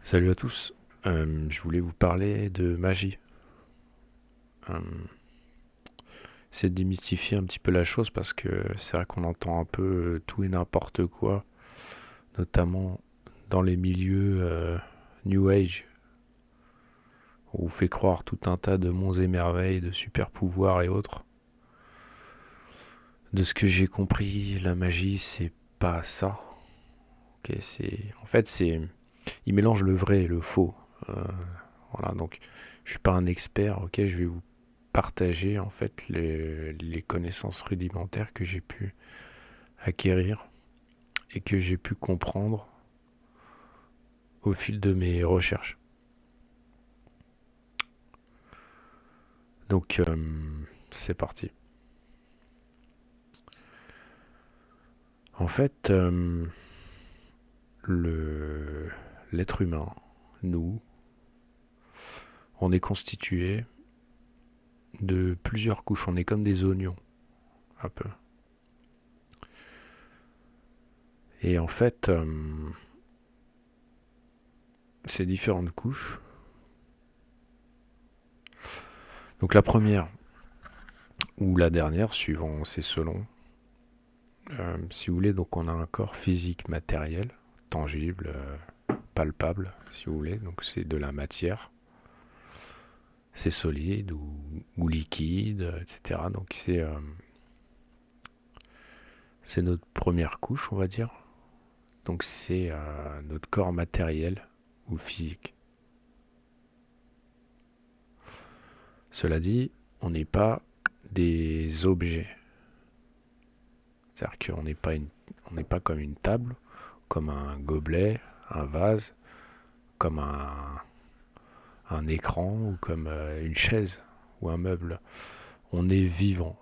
Salut à tous. Je voulais vous parler de magie. Euh, C'est de démystifier un petit peu la chose parce que c'est vrai qu'on entend un peu tout et n'importe quoi, notamment dans les milieux New Age, où on fait croire tout un tas de monts et merveilles, de super pouvoirs et autres. De ce que j'ai compris, la magie, c'est pas ça. Ok, en fait, il mélange le vrai et le faux. Euh, voilà, donc je suis pas un expert. Ok, je vais vous partager en fait les connaissances rudimentaires que j'ai pu acquérir et que j'ai pu comprendre au fil de mes recherches. Donc c'est parti. En fait, le l'être humain, nous, on est constitué de plusieurs couches. On est comme des oignons, un peu. Et en fait, ces différentes couches. Donc la première ou la dernière, suivant c'est selon. Si vous voulez, donc on a un corps physique matériel, tangible, palpable, si vous voulez. Donc c'est de la matière, c'est solide ou liquide, etc. Donc c'est notre première couche, on va dire. Donc c'est notre corps matériel ou physique. Cela dit, on n'est pas des objets. C'est-à-dire on n'est pas comme une table, comme un gobelet, un vase, comme un écran ou comme une chaise ou un meuble. On est vivant.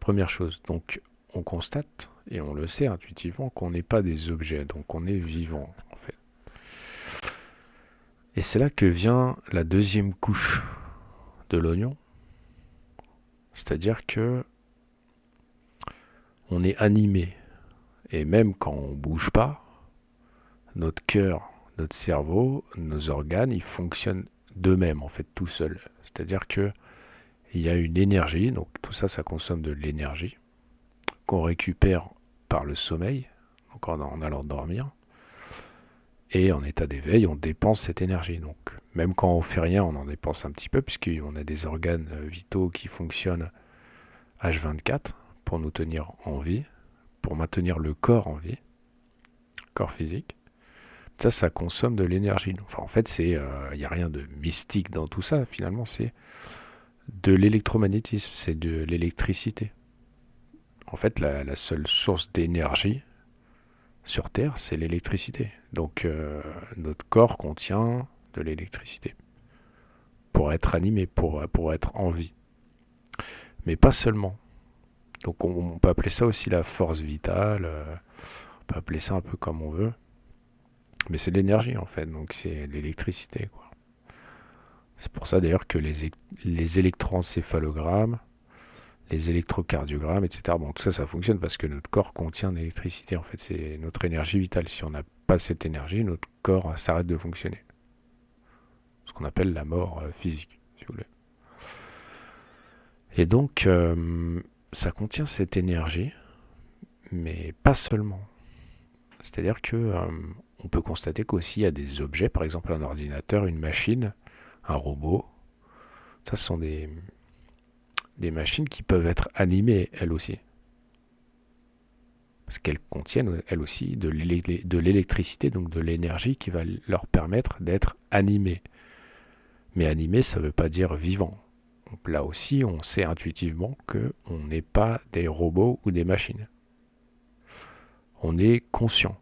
Première chose, donc on constate et on le sait intuitivement qu'on n'est pas des objets, donc on est vivant en fait. Et c'est là que vient la deuxième couche de l'oignon, c'est-à-dire que on est animé et même quand on bouge pas, notre cœur, notre cerveau, nos organes, ils fonctionnent d'eux-mêmes en fait tout seuls. C'est-à-dire que il y a une énergie, donc tout ça, ça consomme de l'énergie qu'on récupère par le sommeil, donc en allant dormir. Et en état d'éveil, on dépense cette énergie. Donc même quand on fait rien, on en dépense un petit peu, puisqu'on a des organes vitaux qui fonctionnent H24 pour nous tenir en vie, pour maintenir le corps en vie, corps physique. Ça consomme de l'énergie. Enfin, en fait, il n'y a rien de mystique dans tout ça. Finalement, c'est de l'électromagnétisme, c'est de l'électricité. En fait, la seule source d'énergie sur Terre, c'est l'électricité. Donc, notre corps contient de l'électricité pour être animé, pour être en vie. Mais pas seulement. Donc, on peut appeler ça aussi la force vitale. On peut appeler ça un peu comme on veut. Mais c'est de l'énergie en fait. Donc, c'est l'électricité, quoi. C'est pour ça d'ailleurs que les électroencéphalogrammes, les électrocardiogrammes, etc. Bon, tout ça, ça fonctionne parce que notre corps contient de l'électricité. En fait, c'est notre énergie vitale. Si on n'a pas cette énergie, notre corps s'arrête de fonctionner. Ce qu'on appelle la mort physique, si vous voulez. Et donc, ça contient cette énergie, mais pas seulement. C'est-à-dire que on peut constater qu'aussi il y a des objets, par exemple un ordinateur, une machine, un robot. Ça, ce sont des machines qui peuvent être animées elles aussi. Parce qu'elles contiennent elles aussi de l'électricité, donc de l'énergie qui va leur permettre d'être animées. Mais animé, ça ne veut pas dire vivant. Donc là aussi, on sait intuitivement qu'on n'est pas des robots ou des machines. On est conscient.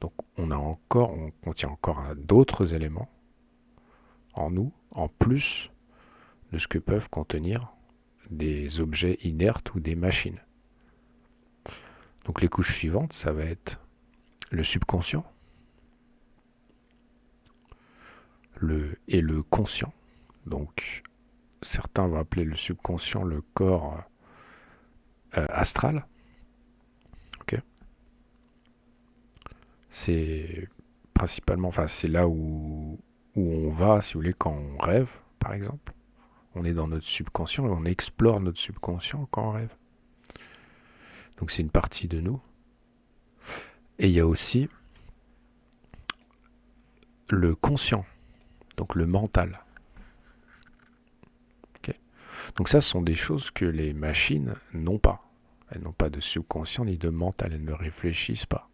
Donc on contient encore d'autres éléments en nous, en plus de ce que peuvent contenir des objets inertes ou des machines. Donc les couches suivantes, ça va être le subconscient et le conscient. Donc certains vont appeler le subconscient le corps astral. Ok, c'est principalement, enfin c'est là où on va, si vous voulez, quand on rêve, par exemple. On est dans notre subconscient et on explore notre subconscient quand on rêve. Donc c'est une partie de nous. Et il y a aussi le conscient, donc le mental. Ok. Donc ça, ce sont des choses que les machines n'ont pas. Elles n'ont pas de subconscient ni de mental, elles ne réfléchissent pas.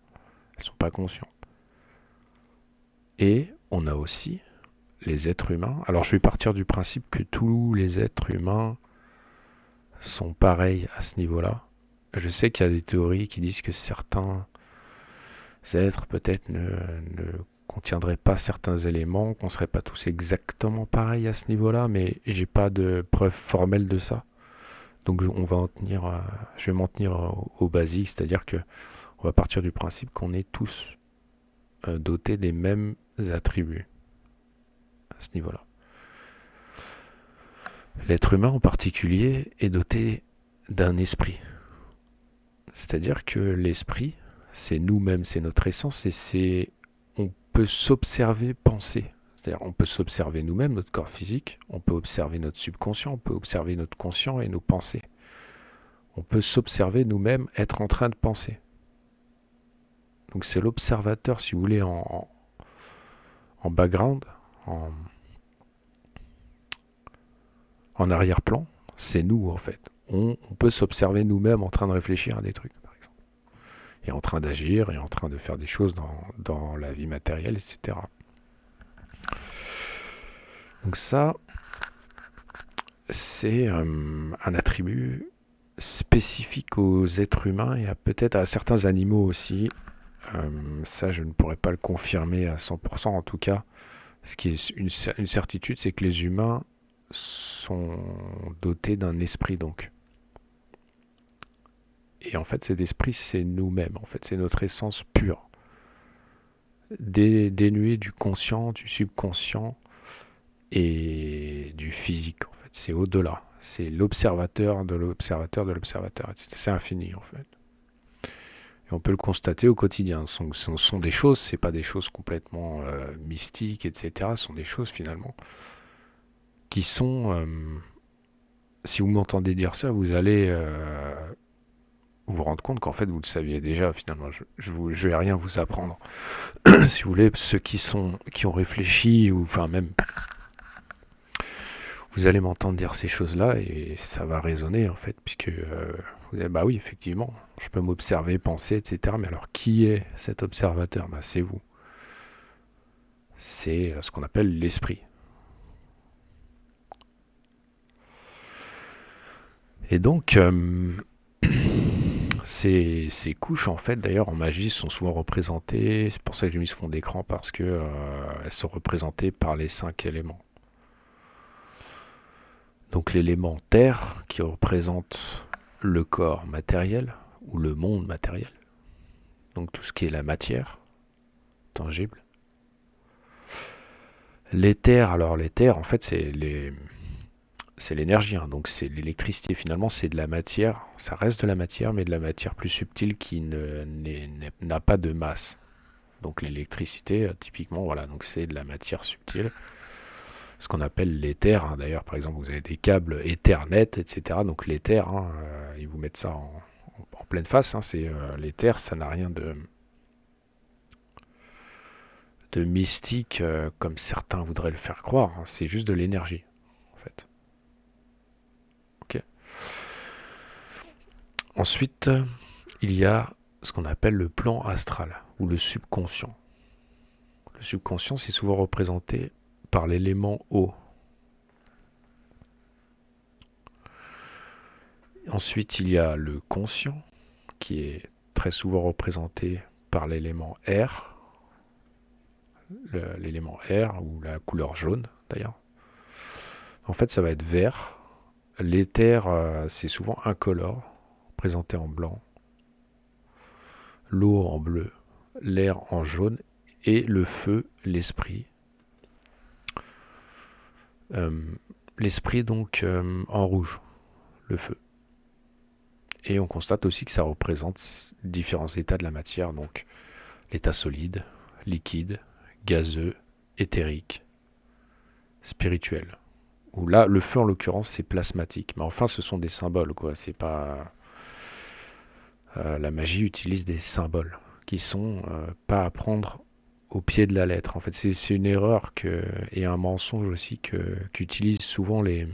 Elles ne sont pas conscientes. Et on a aussi les êtres humains. Alors je vais partir du principe que tous les êtres humains sont pareils à ce niveau-là. Je sais qu'il y a des théories qui disent que certains êtres peut-être ne contiendraient pas certains éléments, qu'on ne serait pas tous exactement pareils à ce niveau-là, mais j'ai pas de preuve formelle de ça. Donc je vais m'en tenir au basique, c'est-à-dire que on va partir du principe qu'on est tous dotés des mêmes attributs à ce niveau-là. L'être humain en particulier est doté d'un esprit. C'est-à-dire que l'esprit, c'est nous-mêmes, c'est notre essence et on peut s'observer penser. C'est-à-dire on peut s'observer nous-mêmes, notre corps physique, on peut observer notre subconscient, on peut observer notre conscient et nos pensées. On peut s'observer nous-mêmes être en train de penser. Donc c'est l'observateur, si vous voulez, en background, en, en arrière-plan, c'est nous en fait. On peut s'observer nous-mêmes en train de réfléchir à des trucs, par exemple. Et en train d'agir, et en train de faire des choses dans la vie matérielle, etc. Donc ça, c'est un attribut spécifique aux êtres humains et peut-être à certains animaux aussi. Ça, je ne pourrais pas le confirmer à 100%. En tout cas, ce qui est une certitude, c'est que les humains sont dotés d'un esprit, donc. Et en fait, cet esprit, c'est nous-mêmes. En fait, c'est notre essence pure, dénuée du conscient, du subconscient et du physique. En fait, c'est au-delà. C'est l'observateur de l'observateur de l'observateur. C'est infini, en fait. Et on peut le constater au quotidien. Ce sont des choses, c'est pas des choses complètement mystiques, etc. Ce sont des choses finalement qui sont. Si vous m'entendez dire ça, vous allez vous rendre compte qu'en fait vous le saviez déjà finalement. Je vais rien vous apprendre. Si vous voulez, ceux qui ont réfléchi ou enfin même, vous allez m'entendre dire ces choses-là et ça va résonner en fait, puisque vous allez, bah oui effectivement, je peux m'observer, penser, etc. Mais alors qui est cet observateur? Bah, c'est vous. C'est ce qu'on appelle l'esprit. Et donc, ces couches, en fait, d'ailleurs, en magie, sont souvent représentées. C'est pour ça que j'ai mis ce fond d'écran, parce que elles sont représentées par les 5 éléments. Donc, l'élément terre, qui représente le corps matériel, ou le monde matériel. Donc, tout ce qui est la matière, tangible. L'éther, alors l'éther, en fait, c'est l'énergie, hein. Donc c'est l'électricité finalement, c'est de la matière, ça reste de la matière, mais de la matière plus subtile qui n'a pas de masse. Donc l'électricité, typiquement, voilà, donc c'est de la matière subtile, ce qu'on appelle l'éther, hein. D'ailleurs, par exemple, vous avez des câbles Ethernet, etc. Donc l'éther, hein, ils vous mettent ça en pleine face, hein, c'est l'éther, ça n'a rien de mystique comme certains voudraient le faire croire, hein. C'est juste de l'énergie, en fait. Ok. Ensuite, il y a ce qu'on appelle le plan astral ou le subconscient. Le subconscient, c'est souvent représenté par l'élément eau. Ensuite, il y a le conscient qui est très souvent représenté par l'élément air, l'élément air ou la couleur jaune d'ailleurs. En fait, ça va être vert. L'éther, c'est souvent incolore, présenté en blanc. L'eau en bleu, l'air en jaune et le feu, l'esprit. Euh, L'esprit donc en rouge, le feu. Et on constate aussi que ça représente différents états de la matière, donc l'état solide, liquide, gazeux, éthérique, spirituel. Où là, le feu en l'occurrence, c'est plasmatique. Mais enfin, ce sont des symboles, quoi. C'est pas. La magie utilise des symboles qui sont pas à prendre au pied de la lettre. En fait, c'est une erreur et un mensonge aussi qu'utilisent souvent les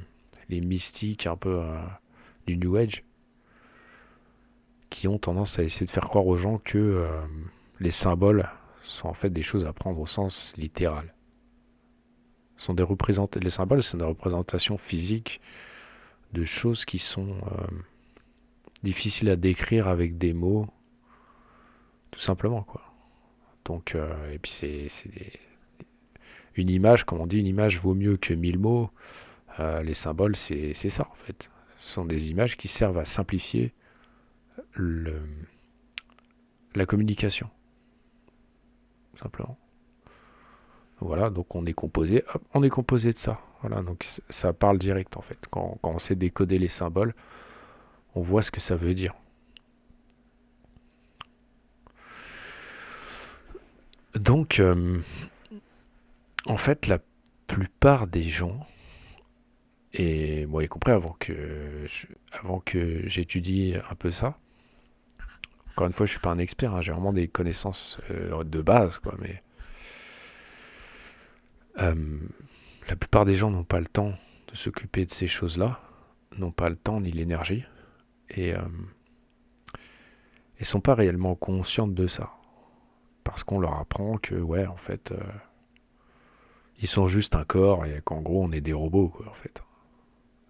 mystiques un peu du New Age, qui ont tendance à essayer de faire croire aux gens que les symboles sont en fait des choses à prendre au sens littéral. Les symboles sont des représentations physiques de choses qui sont difficiles à décrire avec des mots, tout simplement, quoi. Donc, et puis une image, comme on dit, une image vaut mieux que 1000 mots. Les symboles, c'est ça en fait. Ce sont des images qui servent à simplifier le, la communication, tout simplement. Voilà, donc on est composé, hop, on est composé de ça. Voilà, donc ça parle direct en fait. Quand on sait décoder les symboles, on voit ce que ça veut dire. Donc, en fait, la plupart des gens, et moi y compris avant que j'étudie un peu ça, encore une fois, je suis pas un expert, hein, j'ai vraiment des connaissances de base, quoi, mais euh, la plupart des gens n'ont pas le temps de s'occuper de ces choses-là, n'ont pas le temps ni l'énergie, et sont pas réellement conscientes de ça. Parce qu'on leur apprend que, ouais, en fait, ils sont juste un corps et qu'en gros, on est des robots, quoi, en fait.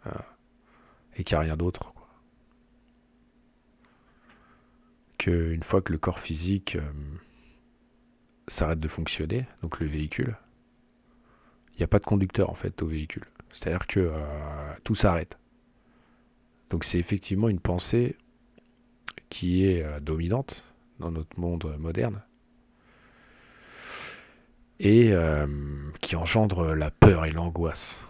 Euh, et qu'il n'y a rien d'autre, quoi. Qu'une fois que le corps physique s'arrête de fonctionner, donc le véhicule, il n'y a pas de conducteur, en fait, au véhicule. C'est-à-dire que tout s'arrête. Donc c'est effectivement une pensée qui est dominante dans notre monde moderne et qui engendre la peur et l'angoisse.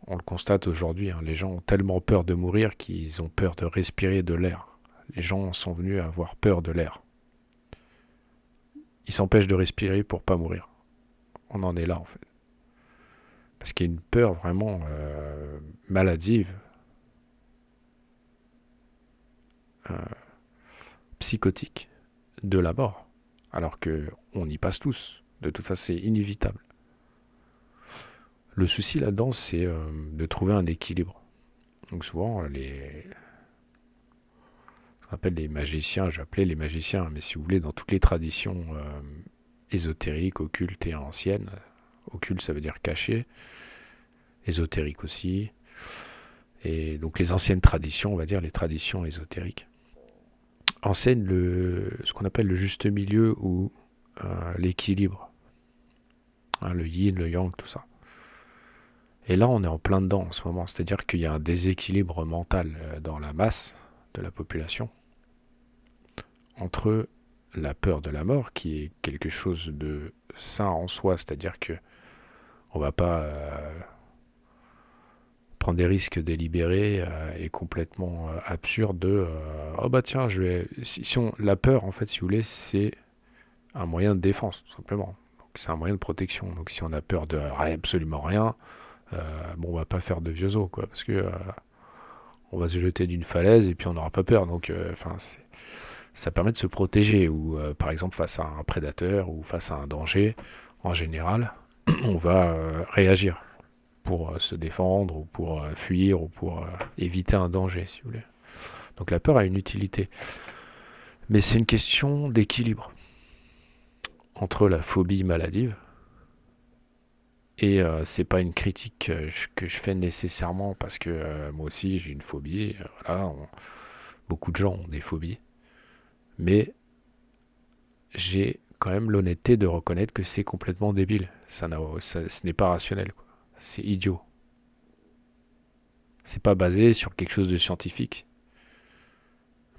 On le constate aujourd'hui, hein, les gens ont tellement peur de mourir qu'ils ont peur de respirer de l'air. Les gens sont venus à avoir peur de l'air. Ils s'empêchent de respirer pour pas mourir. On en est là en fait. Parce qu'il y a une peur vraiment maladive, euh, psychotique de la mort. Alors que on y passe tous. De toute façon, c'est inévitable. Le souci là-dedans, c'est de trouver un équilibre. Donc souvent, on appelle les magiciens, j'appelais les magiciens, mais si vous voulez, dans toutes les traditions ésotériques, occultes et anciennes, occulte ça veut dire caché, ésotérique aussi, et donc les anciennes traditions, on va dire les traditions ésotériques, enseignent ce qu'on appelle le juste milieu ou l'équilibre, hein, le yin, le yang, tout ça. Et là, on est en plein dedans en ce moment, c'est-à-dire qu'il y a un déséquilibre mental dans la masse de la population entre la peur de la mort, qui est quelque chose de sain en soi, c'est-à-dire que on va pas prendre des risques délibérés et complètement absurdes de oh bah tiens la peur en fait si vous voulez c'est un moyen de défense tout simplement, donc c'est un moyen de protection, donc si on a peur de absolument rien, bon on va pas faire de vieux os quoi, parce que on va se jeter d'une falaise et puis on n'aura pas peur, donc enfin ça permet de se protéger, ou par exemple face à un prédateur ou face à un danger en général on va réagir pour se défendre ou pour fuir ou pour éviter un danger, si vous voulez. Donc la peur a une utilité. Mais c'est une question d'équilibre entre la phobie maladive, et c'est pas une critique que je fais nécessairement parce que moi aussi j'ai une phobie. Voilà, beaucoup de gens ont des phobies. Mais j'ai quand même l'honnêteté de reconnaître que c'est complètement débile. Ce n'est pas rationnel, quoi. C'est idiot. C'est pas basé sur quelque chose de scientifique,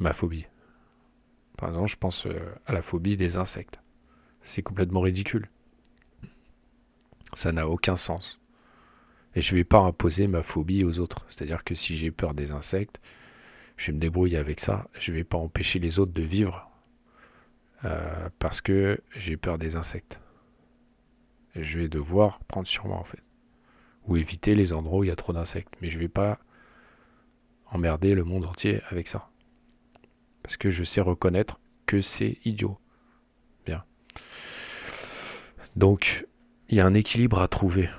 ma phobie. Par exemple, je pense à la phobie des insectes. C'est complètement ridicule. Ça n'a aucun sens. Et je ne vais pas imposer ma phobie aux autres. C'est-à-dire que si j'ai peur des insectes, je vais me débrouiller avec ça. Je ne vais pas empêcher les autres de vivre parce que j'ai peur des insectes. je vais devoir prendre sur moi en fait. Ou éviter les endroits où il y a trop d'insectes. Mais je vais pas emmerder le monde entier avec ça. Parce que je sais reconnaître que c'est idiot. Bien. Donc, il y a un équilibre à trouver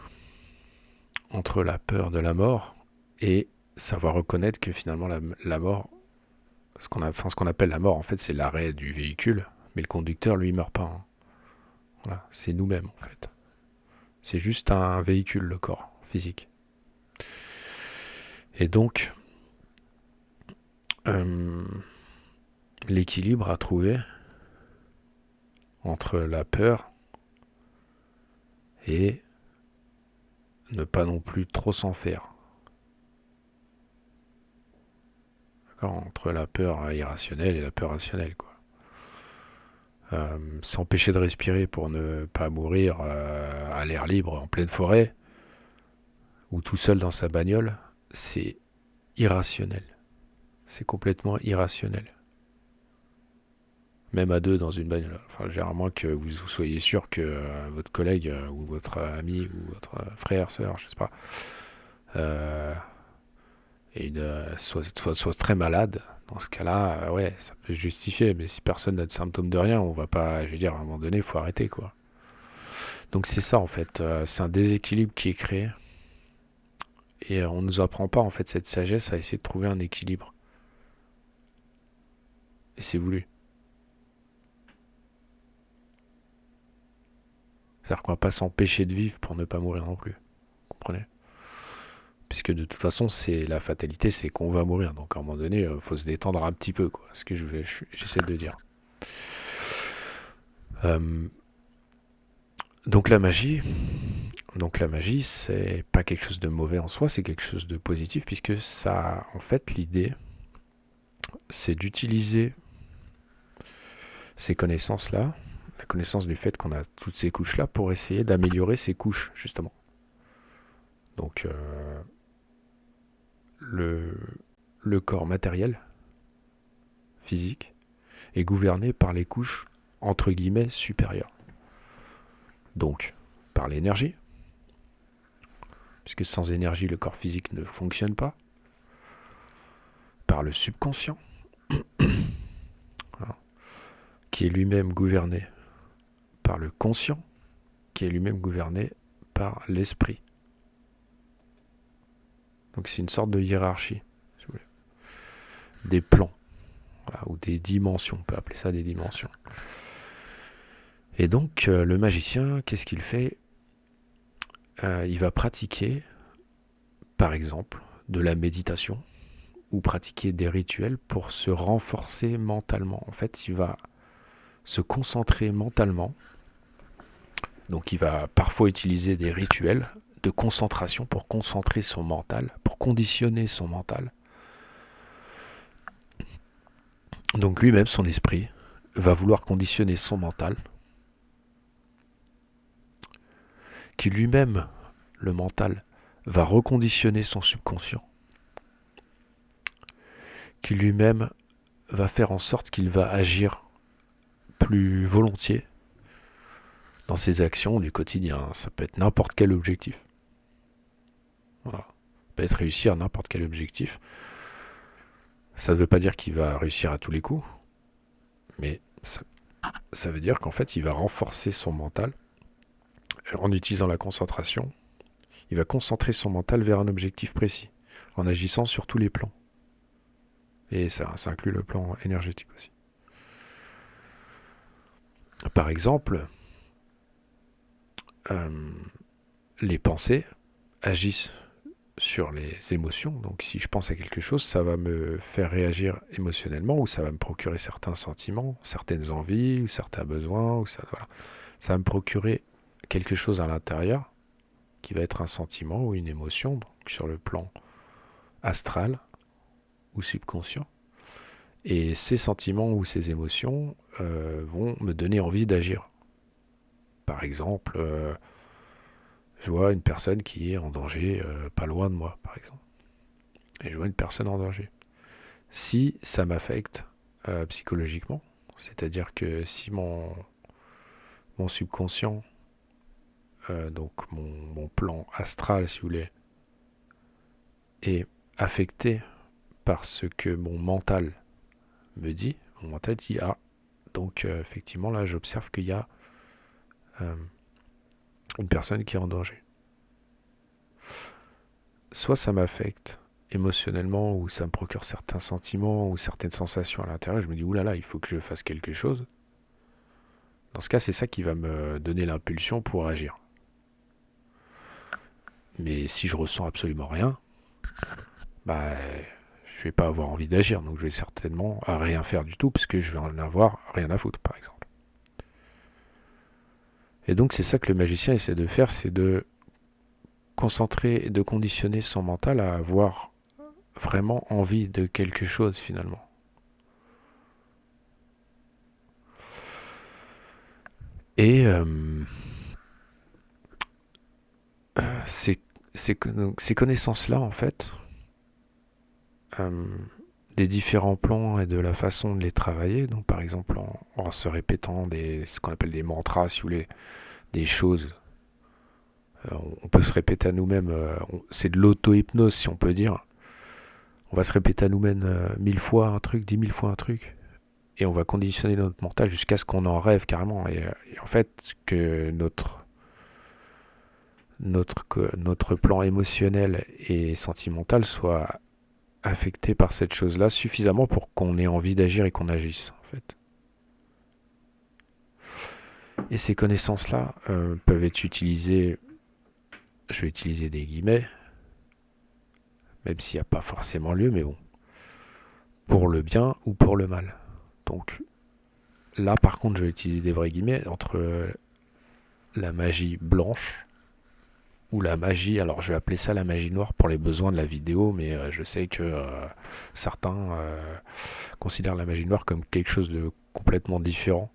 entre la peur de la mort et savoir reconnaître que finalement la mort, ce qu'on appelle la mort, en fait, c'est l'arrêt du véhicule, mais le conducteur, lui, il meurt pas, hein. Voilà, c'est nous-mêmes, en fait. C'est juste un véhicule, le corps physique. Et donc, euh, l'équilibre à trouver entre la peur et ne pas non plus trop s'en faire. D'accord. Entre la peur irrationnelle et la peur rationnelle, quoi. S'empêcher de respirer pour ne pas mourir à l'air libre en pleine forêt ou tout seul dans sa bagnole, c'est irrationnel. C'est complètement irrationnel. Même à deux dans une bagnole. Enfin, à moins que vous soyez sûr que votre collègue ou votre ami ou votre frère, soeur, je sais pas, euh, soit très malade. Dans ce cas-là, ouais, ça peut se justifier. Mais si personne n'a de symptômes de rien, on va pas. Je veux dire, à un moment donné, il faut arrêter, quoi. Donc c'est ça en fait. C'est un déséquilibre qui est créé et on nous apprend pas en fait cette sagesse à essayer de trouver un équilibre. Et c'est voulu. C'est-à-dire qu'on va pas s'empêcher de vivre pour ne pas mourir non plus. Vous comprenez? Puisque de toute façon, c'est la fatalité, c'est qu'on va mourir. Donc à un moment donné, faut se détendre un petit peu, quoi. Ce que j'essaie de dire. Euh, donc la magie, c'est pas quelque chose de mauvais en soi, c'est quelque chose de positif puisque ça, en fait, l'idée, c'est d'utiliser ces connaissances-là, la connaissance du fait qu'on a toutes ces couches-là, pour essayer d'améliorer ces couches, justement. Donc, le, le corps matériel, physique, est gouverné par les couches, entre guillemets, supérieures. Donc, par l'énergie, puisque sans énergie, le corps physique ne fonctionne pas, par le subconscient, voilà, qui est lui-même gouverné par le conscient, qui est lui-même gouverné par l'esprit. Donc c'est une sorte de hiérarchie, si vous voulez. Des plans, voilà, ou des dimensions, on peut appeler ça des dimensions. Et donc le magicien, qu'est-ce qu'il fait? Il va pratiquer, par exemple, de la méditation, ou pratiquer des rituels pour se renforcer mentalement. En fait, il va se concentrer mentalement. Donc il va parfois utiliser des rituels de concentration pour concentrer son mental, pour conditionner son mental. Donc lui-même, son esprit, va vouloir conditionner son mental, qui lui-même, le mental, va reconditionner son subconscient, qui lui-même va faire en sorte qu'il va agir plus volontiers dans ses actions du quotidien. Ça peut être n'importe quel objectif. Voilà. Ça peut être réussir à n'importe quel objectif. Ça ne veut pas dire qu'il va réussir à tous les coups, mais ça veut dire qu'en fait, il va renforcer son mental en utilisant la concentration. Il va concentrer son mental vers un objectif précis, en agissant sur tous les plans. Et ça inclut le plan énergétique aussi. Par exemple, euh, les pensées agissent sur les émotions. Donc si je pense à quelque chose, ça va me faire réagir émotionnellement ou ça va me procurer certains sentiments, certaines envies, ou certains besoins. Voilà. Ça va me procurer quelque chose à l'intérieur qui va être un sentiment ou une émotion, donc sur le plan astral ou subconscient. Et ces sentiments ou ces émotions vont me donner envie d'agir. Par exemple, je vois une personne qui est en danger pas loin de moi, par exemple. Et je vois une personne en danger. Si ça m'affecte psychologiquement, c'est-à-dire que si mon subconscient donc mon plan astral, si vous voulez, est affecté par ce que mon mental me dit. Mon mental dit, ah, donc effectivement là j'observe qu'il y a euh, une personne qui est en danger. Soit ça m'affecte émotionnellement, ou ça me procure certains sentiments ou certaines sensations à l'intérieur, je me dis oulala, il faut que je fasse quelque chose. Dans ce cas, c'est ça qui va me donner l'impulsion pour agir. Mais si je ressens absolument rien, bah je vais pas avoir envie d'agir, donc je vais certainement à rien faire du tout, parce que je vais en avoir rien à foutre, par exemple. Et donc c'est ça que le magicien essaie de faire, c'est de concentrer et de conditionner son mental à avoir vraiment envie de quelque chose finalement. Et ces, ces connaissances-là, en fait, euh, des différents plans et de la façon de les travailler, donc par exemple en se répétant ce qu'on appelle des mantras, si vous voulez, des choses, on peut se répéter à nous-mêmes, c'est de l'auto-hypnose si on peut dire. On va se répéter à nous-mêmes 1000 fois un truc, 10 000 fois un truc, et on va conditionner notre mental jusqu'à ce qu'on en rêve carrément. Et en fait, que notre plan émotionnel et sentimental soit affecté par cette chose-là suffisamment pour qu'on ait envie d'agir et qu'on agisse, en fait. Et ces connaissances-là peuvent être utilisées, je vais utiliser des guillemets, même s'il n'y a pas forcément lieu, mais bon, pour le bien ou pour le mal. Donc là, par contre, je vais utiliser des vrais guillemets entre la magie blanche ou la magie, alors je vais appeler ça la magie noire pour les besoins de la vidéo, mais je sais que certains considèrent la magie noire comme quelque chose de complètement différent.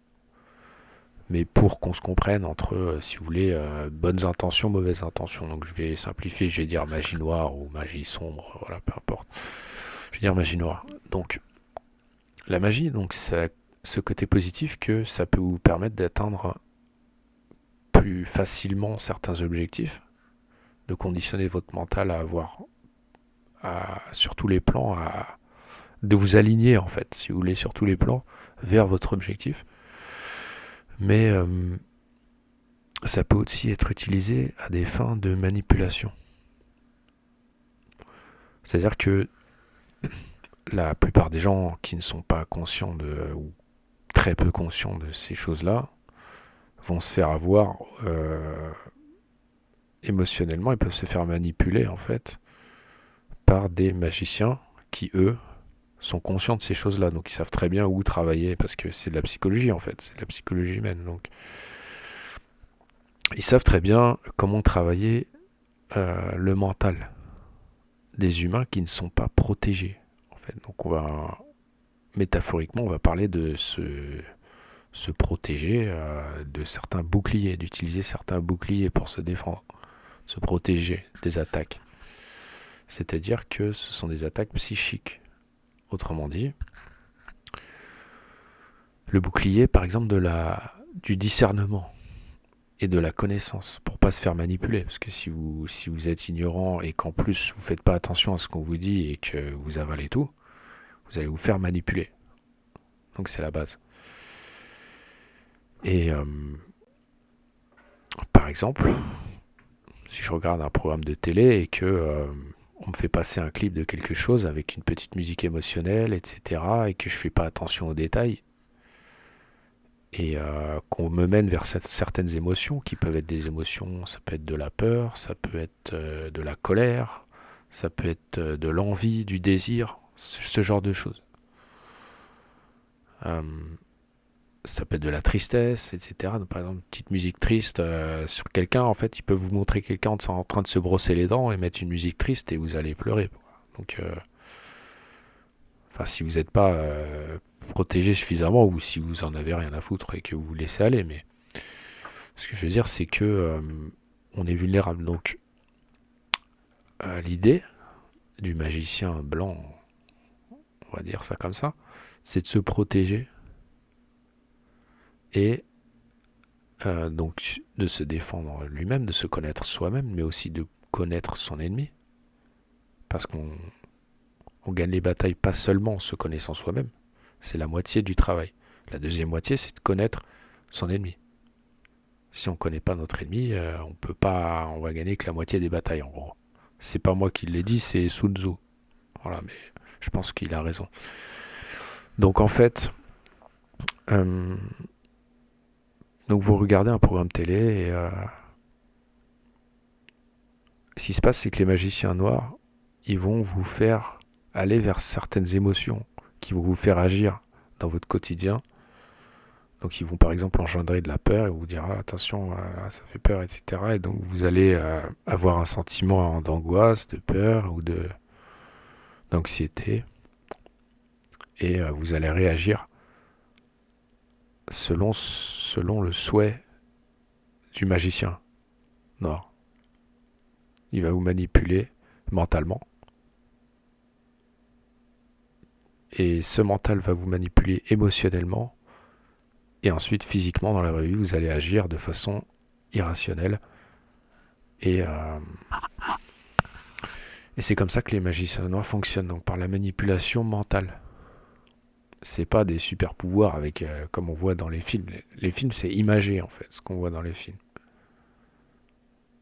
Mais pour qu'on se comprenne entre, si vous voulez, bonnes intentions, mauvaises intentions. Donc je vais simplifier, je vais dire magie noire ou magie sombre, voilà, peu importe. Je vais dire magie noire. Donc la magie, donc c'est ce côté positif que ça peut vous permettre d'atteindre plus facilement certains objectifs, de conditionner votre mental à avoir, sur tous les plans, de vous aligner en fait, si vous voulez, sur tous les plans, vers votre objectif. Mais ça peut aussi être utilisé à des fins de manipulation. C'est-à-dire que la plupart des gens qui ne sont pas conscients ou très peu conscients de ces choses-là vont se faire avoir émotionnellement, ils peuvent se faire manipuler en fait par des magiciens qui eux sont conscients de ces choses-là, donc ils savent très bien où travailler parce que c'est de la psychologie en fait, c'est de la psychologie humaine, donc ils savent très bien comment travailler le mental des humains qui ne sont pas protégés en fait. Donc on va métaphoriquement on va parler de se protéger de certains boucliers, d'utiliser certains boucliers pour se défendre, se protéger des attaques. C'est-à-dire que ce sont des attaques psychiques. Autrement dit, le bouclier, par exemple, du discernement et de la connaissance, pour pas se faire manipuler. Parce que si vous êtes ignorant et qu'en plus vous faites pas attention à ce qu'on vous dit et que vous avalez tout, vous allez vous faire manipuler. Donc c'est la base. Et par exemple, si je regarde un programme de télé et que on me fait passer un clip de quelque chose avec une petite musique émotionnelle, etc., et que je fais pas attention aux détails, et qu'on me mène vers certaines émotions qui peuvent être des émotions, ça peut être de la peur, ça peut être de la colère, ça peut être de l'envie, du désir, ce genre de choses. Euh, Ça peut être de la tristesse, etc. Donc, par exemple, une petite musique triste sur quelqu'un, en fait, ils peuvent vous montrer quelqu'un en train de se brosser les dents et mettre une musique triste et vous allez pleurer. Donc, enfin, si vous n'êtes pas protégé suffisamment ou si vous en avez rien à foutre et que vous vous laissez aller, mais ce que je veux dire, c'est que on est vulnérable. Donc, l'idée du magicien blanc, on va dire ça comme ça, c'est de se protéger et Donc de se défendre lui-même, de se connaître soi-même, mais aussi de connaître son ennemi, parce qu'on gagne les batailles pas seulement en se connaissant soi-même, c'est la moitié du travail. La deuxième moitié, c'est de connaître son ennemi. Si on ne connaît pas notre ennemi, on peut pas, on va gagner que la moitié des batailles en gros. C'est pas moi qui l'ai dit, c'est Sun Tzu. Voilà, mais je pense qu'il a raison. Donc en fait, euh, donc vous regardez un programme télé et ce qui se passe, c'est que les magiciens noirs, ils vont vous faire aller vers certaines émotions qui vont vous faire agir dans votre quotidien. Donc ils vont par exemple engendrer de la peur et vous dire ah, attention, là, ça fait peur, etc. Et donc vous allez avoir un sentiment d'angoisse, de peur ou d'anxiété et vous allez réagir selon le souhait du magicien noir. Il va vous manipuler mentalement et ce mental va vous manipuler émotionnellement et ensuite physiquement dans la vraie vie vous allez agir de façon irrationnelle et, euh, et c'est comme ça que les magiciens noirs fonctionnent, donc par la manipulation mentale. C'est pas des super pouvoirs avec comme on voit dans les films. Les films c'est imagé en fait ce qu'on voit dans les films.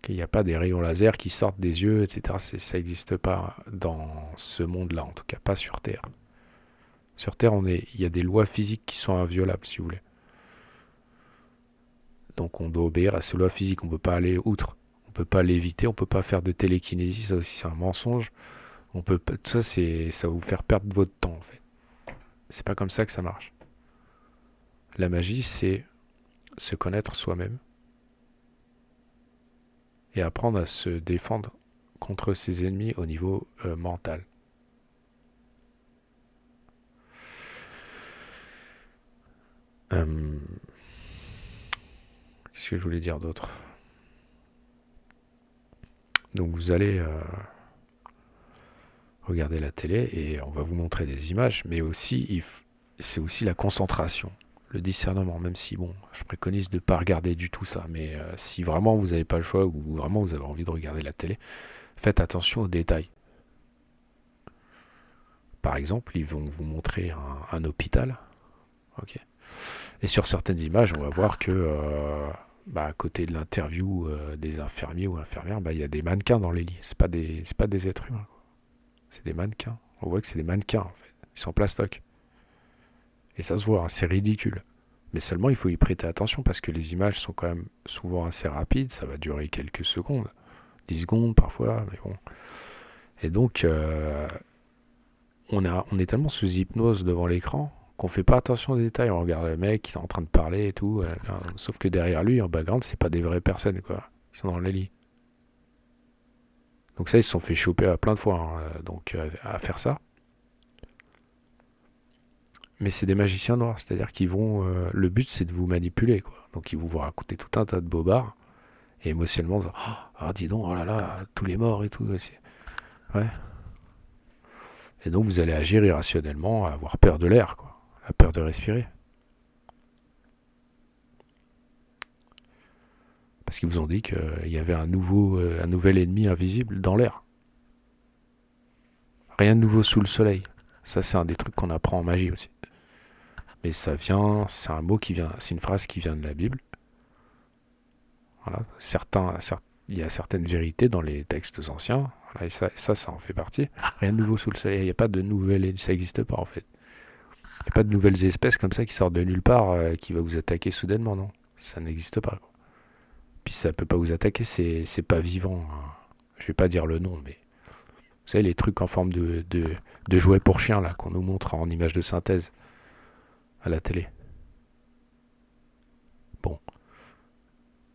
Il n'y a pas des rayons laser qui sortent des yeux, etc. Ça n'existe pas dans ce monde-là, en tout cas pas sur Terre. Sur Terre, il y a des lois physiques qui sont inviolables, si vous voulez. Donc on doit obéir à ces lois physiques, on ne peut pas aller outre. On ne peut pas l'éviter, on ne peut pas faire de télékinésie, ça aussi c'est un mensonge. Tout ça, ça va vous faire perdre votre temps en fait. C'est pas comme ça que ça marche. La magie, c'est se connaître soi-même et apprendre à se défendre contre ses ennemis au niveau mental. Euh, Qu'est-ce que je voulais dire d'autre? Donc vous allez regarder la télé et on va vous montrer des images, mais aussi c'est aussi la concentration, le discernement, même si bon, je préconise de ne pas regarder du tout ça, mais si vraiment vous n'avez pas le choix ou vraiment vous avez envie de regarder la télé, faites attention aux détails. Par exemple, ils vont vous montrer un hôpital, ok. Et sur certaines images, on va voir que à côté de l'interview des infirmiers ou infirmières, il y a des mannequins dans les lits. C'est pas des êtres humains. C'est des mannequins. On voit que c'est des mannequins en fait. Ils sont en plastoc. Et ça se voit, hein, c'est ridicule. Mais seulement il faut y prêter attention parce que les images sont quand même souvent assez rapides. Ça va durer quelques secondes, 10 secondes parfois, mais bon. Et donc on est tellement sous hypnose devant l'écran qu'on fait pas attention aux détails. On regarde le mec qui est en train de parler et tout. Sauf que derrière lui, en background, c'est pas des vraies personnes quoi. Ils sont dans les lits. Donc ça, ils se sont fait choper à plein de fois hein, donc à faire ça. Mais c'est des magiciens noirs, c'est-à-dire qu'ils vont. Le but, c'est de vous manipuler, quoi. Donc ils vont vous raconter tout un tas de bobards et émotionnellement, dis donc, oh là là, tous les morts et tout. Ouais. Et donc vous allez agir irrationnellement, avoir peur de l'air, quoi, la peur de respirer, parce qu'ils vous ont dit qu'il y avait un nouvel ennemi invisible dans l'air. Rien de nouveau sous le soleil. Ça, c'est un des trucs qu'on apprend en magie aussi. Mais c'est un mot qui vient, c'est une phrase qui vient de la Bible. Voilà. Il y a certaines vérités dans les textes anciens, voilà, et ça en fait partie. Rien de nouveau sous le soleil, il n'y a pas de nouvelles, ça n'existe pas en fait. Il n'y a pas de nouvelles espèces comme ça qui sortent de nulle part, qui va vous attaquer soudainement, non. Ça n'existe pas. Puis ça peut pas vous attaquer, c'est pas vivant, hein. Je vais pas dire le nom, mais vous savez les trucs en forme de jouets pour chiens là qu'on nous montre en image de synthèse à la télé. Bon,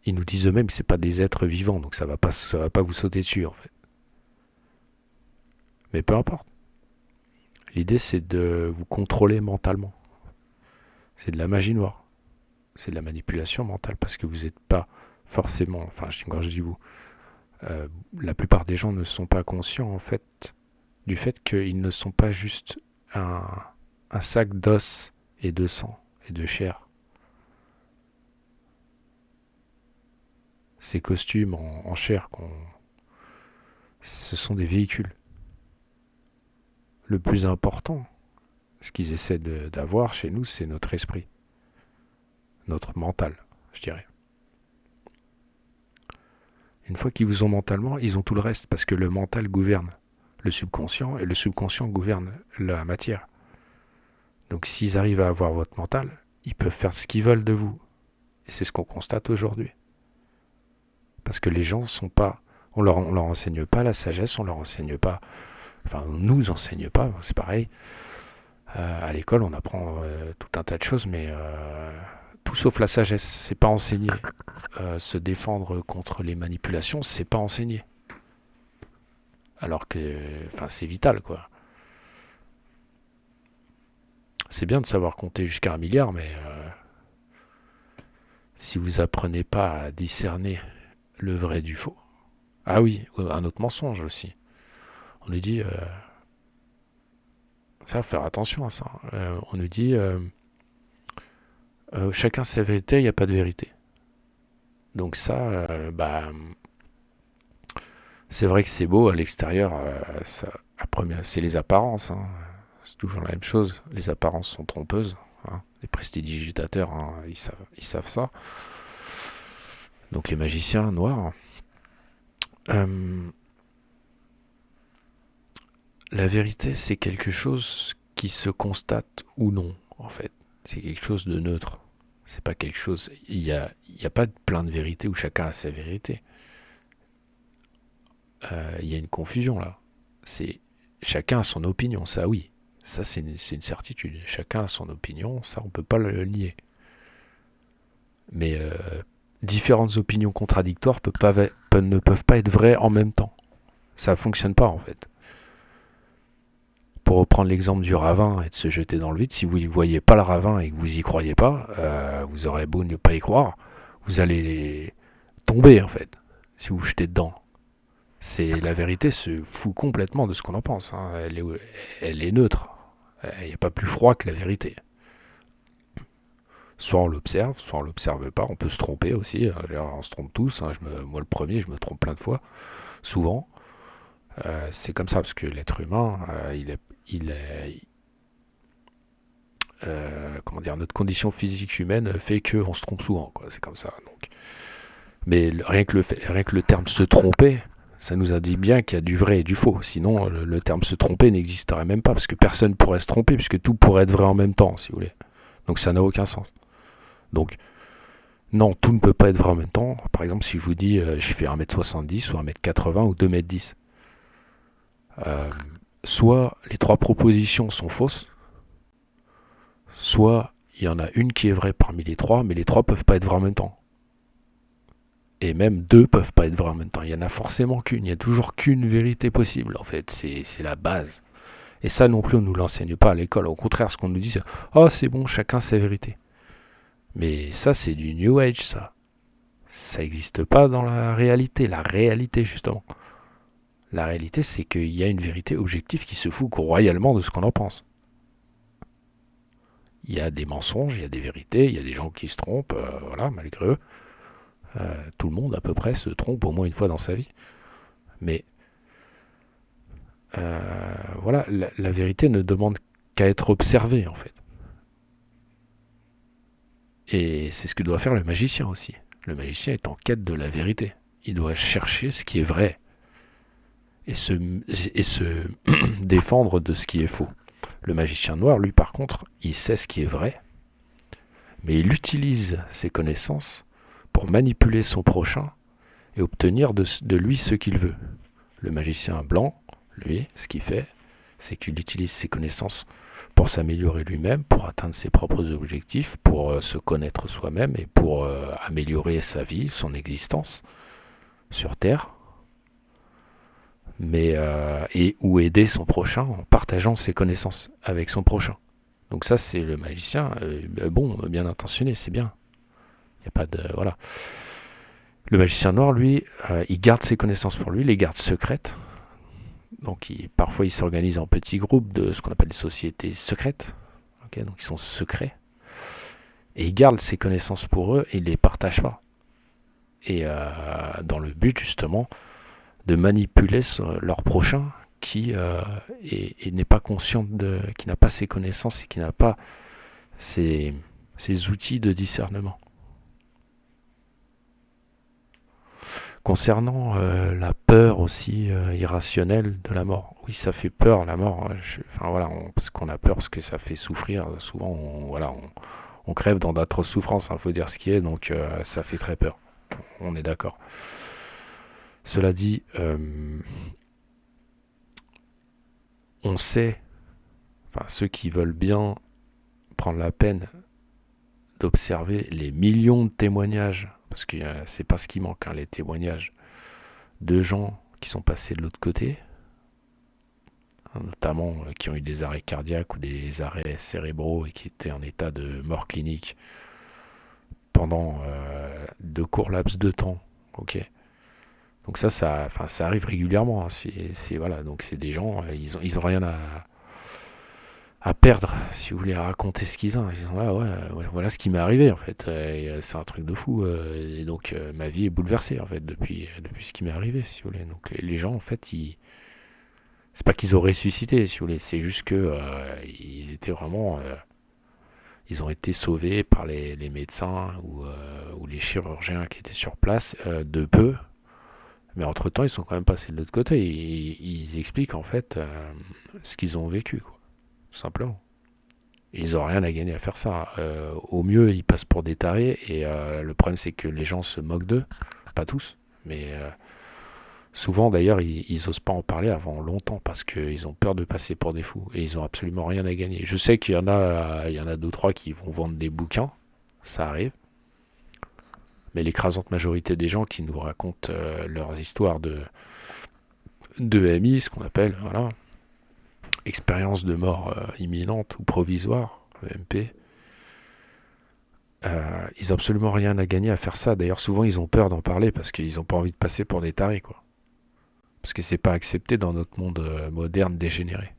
ils nous disent eux-mêmes que c'est pas des êtres vivants, donc ça va pas vous sauter dessus en fait. Mais peu importe. L'idée, c'est de vous contrôler mentalement. C'est de la magie noire. C'est de la manipulation mentale parce que vous n'êtes pas forcément. Enfin, quand je dis vous, euh, la plupart des gens ne sont pas conscients en fait du fait qu'ils ne sont pas juste un, un sac d'os et de sang et de chair. ces costumes en chair, ce sont des véhicules. Le plus important, ce qu'ils essaient d'avoir chez nous, c'est notre esprit, notre mental, je dirais. Une fois qu'ils vous ont mentalement, ils ont tout le reste, parce que le mental gouverne le subconscient, et le subconscient gouverne la matière. Donc s'ils arrivent à avoir votre mental, ils peuvent faire ce qu'ils veulent de vous. Et c'est ce qu'on constate aujourd'hui. Parce que les gens sont pas... on leur enseigne pas la sagesse, on leur enseigne pas... Enfin, on nous enseigne pas, c'est pareil. À l'école, on apprend tout un tas de choses, mais tout sauf la sagesse, c'est pas enseigné. Se défendre contre les manipulations, c'est pas enseigné. Alors que, enfin, c'est vital, quoi. C'est bien de savoir compter jusqu'à 1 milliard, mais si vous apprenez pas à discerner le vrai du faux. Ah oui, un autre mensonge aussi. On nous dit, ça, faut faire attention à ça. On nous dit, chacun sa vérité, il n'y a pas de vérité. Donc ça, c'est vrai que c'est beau à l'extérieur. C'est les apparences, hein. C'est toujours la même chose. Les apparences sont trompeuses, hein. Les prestidigitateurs, hein, ils savent ça. Donc les magiciens noirs. Euh, la vérité, c'est quelque chose qui se constate ou non, en fait. C'est quelque chose de neutre. C'est pas quelque chose. Il y a pas plein de vérités où chacun a sa vérité. Il y a une confusion là. C'est chacun a son opinion, ça oui. Ça c'est une certitude. Chacun a son opinion, ça on peut pas le nier. Mais différentes opinions contradictoires ne peuvent pas être vraies en même temps. Ça fonctionne pas en fait. Pour reprendre l'exemple du ravin et de se jeter dans le vide, si vous ne voyez pas le ravin et que vous y croyez pas, vous aurez beau ne pas y croire, vous allez tomber en fait, si vous vous jetez dedans. La vérité se fout complètement de ce qu'on en pense, hein. Elle est neutre. Il n'y a pas plus froid que la vérité. Soit on l'observe, soit on l'observe pas. On peut se tromper aussi, hein. On se trompe tous, hein. Moi le premier, je me trompe plein de fois, souvent. C'est comme ça parce que l'être humain, il est, comment dire, notre condition physique humaine fait qu'on se trompe souvent, quoi. C'est comme ça. Donc. Mais rien que le terme se tromper, ça nous indique bien qu'il y a du vrai et du faux. Sinon, le terme se tromper n'existerait même pas, parce que personne ne pourrait se tromper, puisque tout pourrait être vrai en même temps, si vous voulez. Donc ça n'a aucun sens. Donc, non, tout ne peut pas être vrai en même temps. Par exemple, si je vous dis je fais 1m70 ou 1m80 ou 2m10, euh, soit les trois propositions sont fausses, soit il y en a une qui est vraie parmi les trois, mais les trois peuvent pas être vrais en même temps. Et même deux peuvent pas être vrais en même temps. Il y en a forcément qu'une. Il y a toujours qu'une vérité possible, en fait. C'est la base. Et ça non plus, on nous l'enseigne pas à l'école. Au contraire, ce qu'on nous dit, c'est oh, c'est bon, chacun sa vérité. Mais ça, c'est du New Age, ça. Ça n'existe pas dans la réalité. La réalité, justement. La réalité, c'est qu'il y a une vérité objective qui se fout royalement de ce qu'on en pense. Il y a des mensonges, il y a des vérités, il y a des gens qui se trompent, voilà, malgré eux. Tout le monde, à peu près, se trompe au moins une fois dans sa vie. Mais voilà, la vérité ne demande qu'à être observée, en fait. Et c'est ce que doit faire le magicien aussi. Le magicien est en quête de la vérité. Il doit chercher ce qui est vrai et se défendre de ce qui est faux. Le magicien noir, lui, par contre, il sait ce qui est vrai, mais il utilise ses connaissances pour manipuler son prochain et obtenir de lui ce qu'il veut. Le magicien blanc, lui, ce qu'il fait, c'est qu'il utilise ses connaissances pour s'améliorer lui-même, pour atteindre ses propres objectifs, pour se connaître soi-même et pour améliorer sa vie, son existence sur Terre, ou aider son prochain en partageant ses connaissances avec son prochain. Donc ça, c'est le magicien, bien intentionné, c'est bien. Il n'y a pas de... Voilà. Le magicien noir, lui, il garde ses connaissances pour lui, les garde secrètes. Donc parfois, il s'organise en petits groupes de ce qu'on appelle des sociétés secrètes. Okay, donc ils sont secrets. Et il garde ses connaissances pour eux et il ne les partage pas. et dans le but justement de manipuler leur prochain qui n'est pas conscient qui n'a pas ses connaissances et qui n'a pas ses, ses outils de discernement. Concernant la peur aussi irrationnelle de la mort, oui, ça fait peur la mort. Enfin voilà, parce qu'on a peur, parce que ça fait souffrir. Souvent, on crève dans d'atroces souffrances. Faut dire ce qui est, donc ça fait très peur. On est d'accord. Cela dit, on sait, enfin ceux qui veulent bien prendre la peine d'observer les millions de témoignages, parce que c'est pas ce qui manque, hein, les témoignages de gens qui sont passés de l'autre côté, hein, notamment qui ont eu des arrêts cardiaques ou des arrêts cérébraux et qui étaient en état de mort clinique pendant de courts laps de temps. Ok. Donc ça arrive régulièrement, hein. Voilà, donc c'est des gens, ils ont rien à perdre, si vous voulez, à raconter ce qu'ils ont. Ils disent, ouais, voilà ce qui m'est arrivé, en fait. C'est un truc de fou. Et donc, ma vie est bouleversée, en fait, depuis ce qui m'est arrivé, si vous voulez. Donc, les gens, en fait, c'est pas qu'ils ont ressuscité, si vous voulez. C'est juste que ils étaient vraiment... ils ont été sauvés par les médecins ou les chirurgiens qui étaient sur place de peu. Mais entre-temps, ils sont quand même passés de l'autre côté. Ils expliquent, en fait, ce qu'ils ont vécu, quoi. Tout simplement. Ils n'ont rien à gagner à faire ça. Au mieux, ils passent pour des tarés. Et le problème, c'est que les gens se moquent d'eux. Pas tous. Mais souvent, d'ailleurs, ils osent pas en parler avant longtemps parce qu'ils ont peur de passer pour des fous. Et ils ont absolument rien à gagner. Je sais qu'il y en a deux, trois qui vont vendre des bouquins. Ça arrive. Mais l'écrasante majorité des gens qui nous racontent leurs histoires de MI, ce qu'on appelle, voilà, expérience de mort imminente ou provisoire, EMP, ils ont absolument rien à gagner à faire ça. D'ailleurs, souvent, ils ont peur d'en parler parce qu'ils n'ont pas envie de passer pour des tarés, quoi. Parce que c'est pas accepté dans notre monde moderne dégénéré,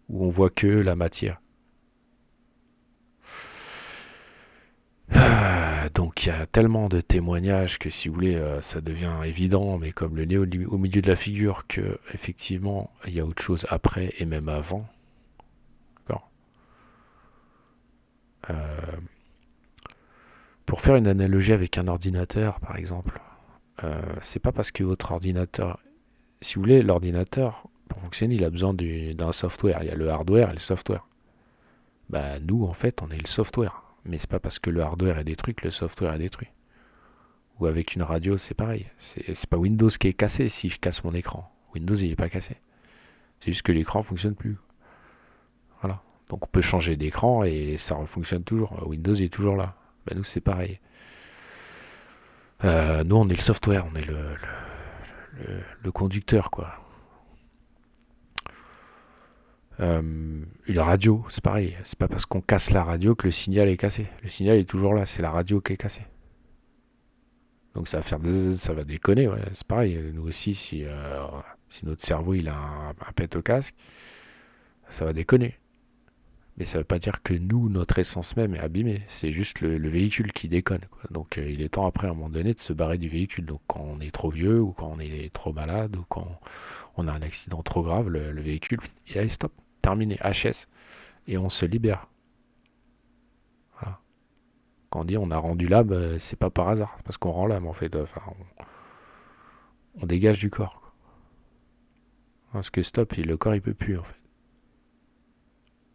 où on voit que la matière. Donc il y a tellement de témoignages que si vous voulez, ça devient évident, mais comme le nez au milieu de la figure, que effectivement il y a autre chose après et même avant. D'accord. Euh, pour faire une analogie avec un ordinateur, par exemple, c'est pas parce que votre ordinateur, si vous voulez, l'ordinateur pour fonctionner, il a besoin d'un software. Il y a le hardware et le software. Bah nous, en fait, on est le software. Mais c'est pas parce que le hardware est détruit que le software est détruit. Ou avec une radio, c'est pareil. C'est pas Windows qui est cassé si je casse mon écran. Windows, il est pas cassé. C'est juste que l'écran fonctionne plus. Voilà. Donc on peut changer d'écran et ça fonctionne toujours. Windows, il est toujours là. Bah nous, c'est pareil. Nous, on est le software, on est le conducteur, quoi. Une radio, c'est pareil. C'est pas parce qu'on casse la radio que le signal est cassé. Le signal est toujours là, c'est la radio qui est cassée. Donc ça va faire bzzz, ça va déconner, ouais. C'est pareil. Nous aussi, si notre cerveau il a un pet au casque, ça va déconner. Mais ça veut pas dire que nous, notre essence même est abîmée. C'est juste le véhicule qui déconne, quoi. Donc il est temps après à un moment donné de se barrer du véhicule. Donc quand on est trop vieux ou quand on est trop malade ou quand on a un accident trop grave, le véhicule, il allez stop, terminé, HS. Et on se libère. Voilà. Quand on dit on a rendu l'âme, c'est pas par hasard, c'est parce qu'on rend l'âme en fait. Enfin, on dégage du corps, quoi. Parce que stop, le corps il peut plus en fait.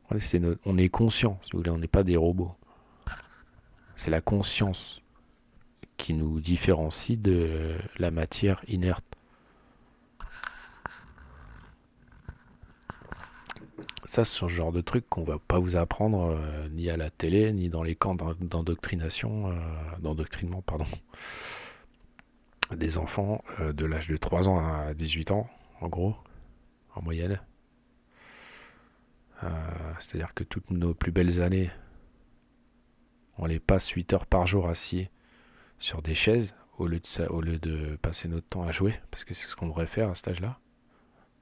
Voilà, on est conscient, si vous voulez, on n'est pas des robots. C'est la conscience qui nous différencie de la matière inerte. Ça, c'est ce genre de truc qu'on va pas vous apprendre ni à la télé, ni dans les camps d'endoctrination, d'endoctrinement, pardon, des enfants de l'âge de 3 ans à 18 ans, en gros, en moyenne. C'est-à-dire que toutes nos plus belles années, on les passe 8 heures par jour assis sur des chaises au lieu de passer notre temps à jouer, parce que c'est ce qu'on devrait faire à cet âge-là.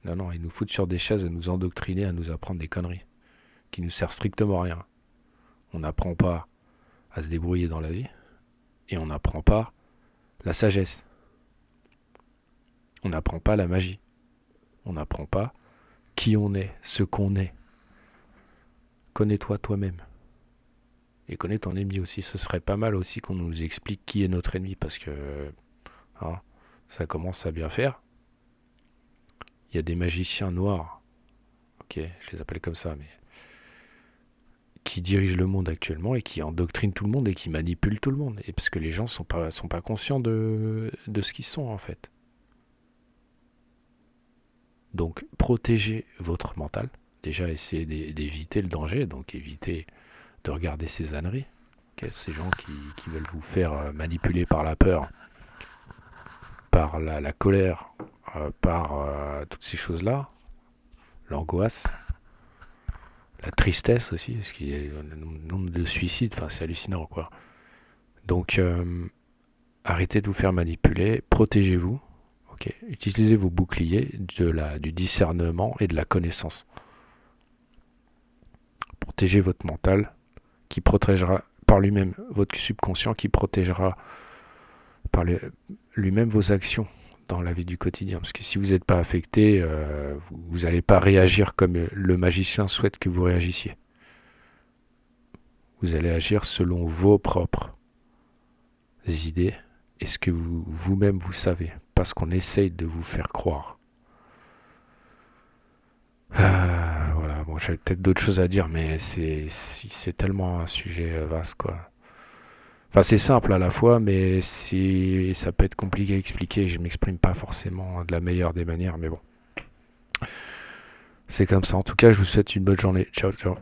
Non, non, ils nous foutent sur des chaises à nous endoctriner, à nous apprendre des conneries qui nous servent strictement à rien. On n'apprend pas à se débrouiller dans la vie et on n'apprend pas la sagesse. On n'apprend pas la magie. On n'apprend pas qui on est, ce qu'on est. Connais-toi toi-même. Et connais ton ennemi aussi. Ce serait pas mal aussi qu'on nous explique qui est notre ennemi parce que hein, ça commence à bien faire. Il y a des magiciens noirs, ok, je les appelle comme ça, mais qui dirigent le monde actuellement et qui endoctrinent tout le monde et qui manipulent tout le monde. Et parce que les gens sont pas conscients de ce qu'ils sont en fait. Donc protégez votre mental. Déjà essayez d'éviter le danger, donc évitez de regarder ces âneries. Ok, ces gens qui veulent vous faire manipuler par la peur, par la colère, par toutes ces choses-là, l'angoisse, la tristesse aussi, parce qu'il y a le nombre de suicides, enfin c'est hallucinant quoi. Donc arrêtez de vous faire manipuler, protégez-vous, ok. Utilisez vos boucliers du discernement et de la connaissance. Protégez votre mental qui protégera par lui-même votre subconscient qui protégera par lui-même vos actions dans la vie du quotidien. Parce que si vous n'êtes pas affecté, vous n'allez pas réagir comme le magicien souhaite que vous réagissiez. Vous allez agir selon vos propres idées et ce que vous-même vous savez, pas ce qu'on essaye de vous faire croire. Voilà, bon, j'avais peut-être d'autres choses à dire, mais c'est tellement un sujet vaste, quoi. Enfin, c'est simple à la fois, mais ça peut être compliqué à expliquer. Je m'exprime pas forcément de la meilleure des manières, mais bon, c'est comme ça. En tout cas, je vous souhaite une bonne journée. Ciao, ciao.